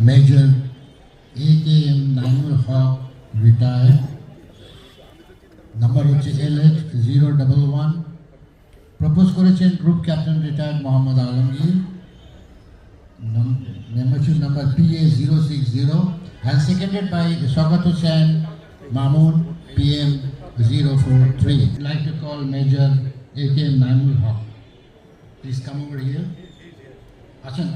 Major AKM Naimul Haq retired. Number হচ্ছে LH011. Propose করেছেন group captain retired Mohammad Alamgir, membership number PA060, and seconded by Shaukat Hussain Mamoon, PM043. I'd like to call Major AKM Naimul Haq. Please come over here. Ashan.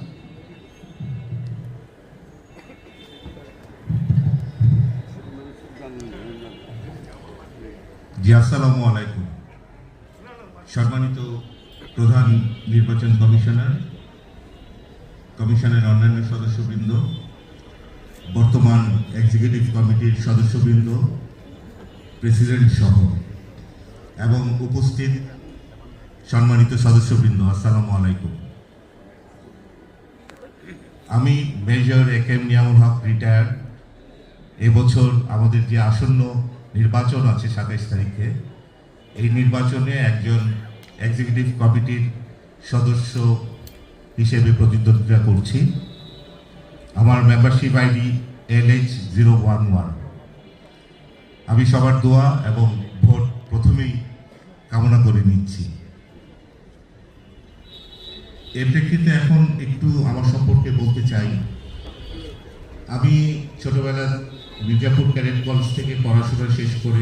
জি আসসালামু আলাইকুম। সম্মানিত প্রধান নির্বাচন কমিশনের অন্যান্য সদস্যবৃন্দ, বর্তমান এক্সিকিউটিভ কমিটির সদস্যবৃন্দ, প্রেসিডেন্ট সহ এবং উপস্থিত সম্মানিত সদস্যবৃন্দ, আসসালামু আলাইকুম। আমি মেজর AKM নাইমুল হক রিটায়ার্ড। এবছর আমাদের যে আসন্ন নির্বাচন আছে 27 তারিখে, এই নির্বাচনে একজন এক্সিকিউটিভ কমিটির সদস্য হিসেবে প্রতিদ্বন্দ্বিতা করছি। আমার মেম্বারশিপ আইডি LH011। আমি সবার দোয়া এবং ভোট প্রথমেই কামনা করে নিচ্ছি। এর প্রেক্ষিতে এখন একটু আমার সম্পর্কে বলতে চাই। আমি ছোটবেলা মির্জাপুর ক্যাডেট কলেজ থেকে পড়াশোনা শেষ করে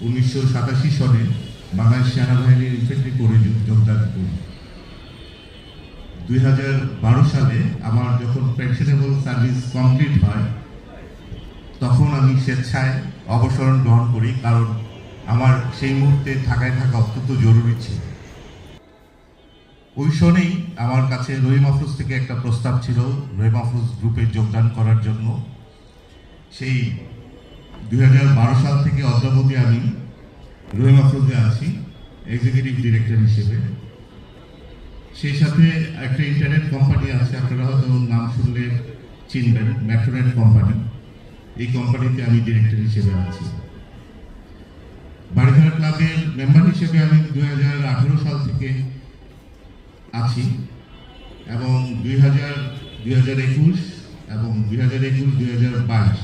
1987 সনে বাংলাদেশ সেনাবাহিনীর ইনফেন্ট্রি কোরে যোগদান করি। 2012 সালে আমার যখন পেনশনেবল সার্ভিস কমপ্লিট হয়, তখন আমি স্বেচ্ছায় অবসরণ গ্রহণ করি, কারণ আমার সেই মুহূর্তে ঢাকায় থাকা অত্যন্ত জরুরি ছিল। ওই সনেই আমার কাছে রহিম আফরোজ থেকে একটা প্রস্তাব ছিল রহিম আফরোজ গ্রুপে যোগদান করার জন্য। সেই 2012 সাল থেকে অদ্যাবধি আমি রহিম আফরোজে আছি এক্সিকিউটিভ ডিরেক্টর হিসেবে। সেই সাথে একটা ইন্টারনেট কোম্পানি আছে, আপনারা হয়তো নাম শুনলে চিনবেন, মেট্রোনেট কোম্পানি। এই কোম্পানিতে আমি ডিরেক্টর হিসেবে আছি। বাড়িধারা ক্লাবের মেম্বার হিসেবে আমি 2018 সাল থেকে আছি এবং 2021 এবং 2022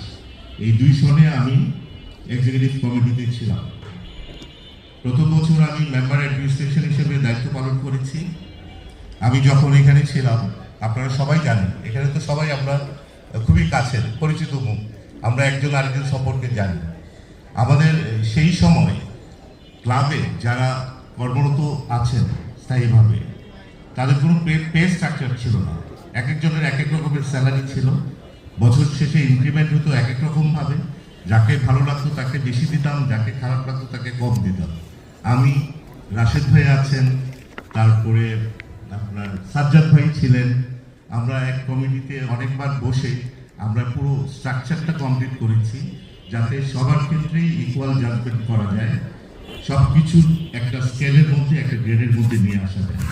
এই 2 সনে আমি এক্সিকিউটিভ কমিটিতে ছিলাম। প্রথম বছর আমি মেম্বার অ্যাডমিনিস্ট্রেশন হিসেবে দায়িত্ব পালন করেছি। আমি যখন এখানে ছিলাম, আপনারা সবাই জানেন, এখানে তো সবাই আমরা খুবই কাছের পরিচিত মুখ, আমরা একজন আরেকজন সম্পর্কে জানি। আমাদের সেই সময় ক্লাবে যারা কর্মরত আছেন স্থায়ীভাবে, তাদের কোনো পে স্ট্রাকচার ছিল না। এক একজনের এক এক রকমের স্যালারি ছিল। বছর শেষে ইনক্রিমেন্ট হতো এক এক রকমভাবে। যাকে ভালো লাগতো তাকে বেশি দিতাম, যাকে খারাপ লাগতো তাকে কম দিতাম। আমি, রাশেদ ভাই আছেন, তারপরে আপনার সাজ্জাদ ভাই ছিলেন। আমরা এক কমিটিতে অনেকবার বসে আমরা পুরো স্ট্রাকচারটা কমপ্লিট করেছি, যাতে সবার ক্ষেত্রেই ইকুয়াল জাজমেন্ট করা যায়, সব কিছুর একটা স্কেলের মধ্যে, একটা গ্রেডের মধ্যে নিয়ে আসা যায়।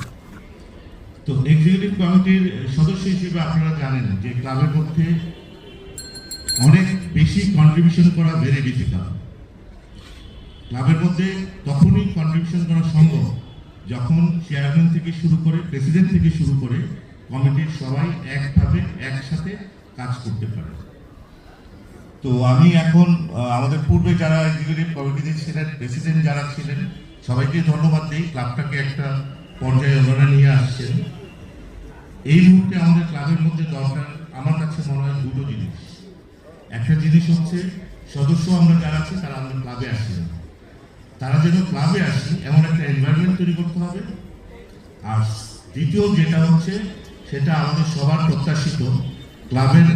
তো এক্সিকিউটিভ কমিটির সদস্য হিসেবে আপনারা জানেন যে ক্লাবের মধ্যে অনেক বেশি কন্ট্রিবিউশন করা ভেরি ডিফিকাল্ট। ক্লাবের মধ্যে তখনই কন্ট্রিবিউশন করা সম্ভব যখন চেয়ারম্যান থেকে শুরু করে, প্রেসিডেন্ট থেকে শুরু করে কমিটির সবাই একভাবে একসাথে কাজ করতে পারে। তো আমি এখন আমাদের পূর্বে যারা এক্সিকিউটিভ কমিটিতে ছিলেন, প্রেসিডেন্ট যারা ছিলেন, সবাইকে ধন্যবাদ দিই। ক্লাবটাকে একটা পর্যায়ে ওনারা নিয়ে আসছেন। এই মুহূর্তে আমাদের ক্লাবের মধ্যে দরকার আমার কাছে মনে হয় দুটো জিনিস। একটা জিনিস হচ্ছে সদস্য আমরা যারা আছি তারা আমাদের ক্লাবে আসি না, তারা যেন ক্লাবে আসি এমন একটা এনভায়রনমেন্ট তৈরি করতে হবে। আর দ্বিতীয় যেটা হচ্ছে, সেটা আমাদের সবার প্রত্যাশিত ক্লাবের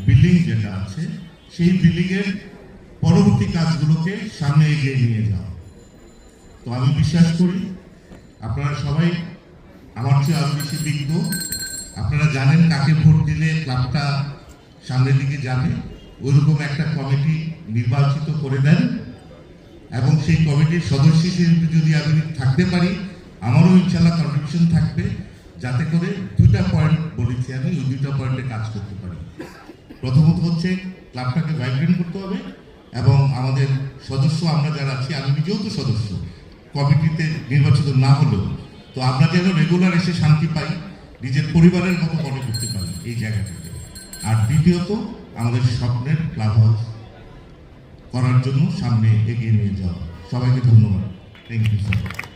বিল্ডিং যেটা আছে, সেই বিল্ডিংয়ের পরবর্তী কাজগুলোকে সামনে এগিয়ে নিয়ে যাওয়া। তো আমি বিশ্বাস করি আপনারা সবাই আমার চেয়ে আরো বেশি বিজ্ঞ। আপনারা জানেন কাকে ভোট দিলে ক্লাবটা সামনের দিকে যাবে। ওইরকম একটা কমিটি নির্বাচিত করে দেন এবং সেই কমিটির সদস্য হিসেবে যদি আমি থাকতে পারি, আমারও ইনশাল্লাহ কন্ট্রিবিউশন থাকবে, যাতে করে 2টা পয়েন্ট বলেছি আমি, ওই 2টা পয়েন্টে কাজ করতে পারি। প্রথমত হচ্ছে ক্লাবটাকে ভাইব্রেন্ট করতে হবে এবং আমাদের সদস্য আমরা যারা আছি, আমি নিজেও তো সদস্য, কমিটিতে নির্বাচিত না হলেও, তো আমরা যেন রেগুলার এসে শান্তি পাই, নিজের পরিবারের মতো মনে করতে পারি এই জায়গাটাকে। আর দ্বিতীয়ত আমাদের স্বপ্নের ক্লাব হাউস করার জন্য সামনে এগিয়ে নিয়ে যাওয়া। সবাইকে ধন্যবাদ। Thank you sir.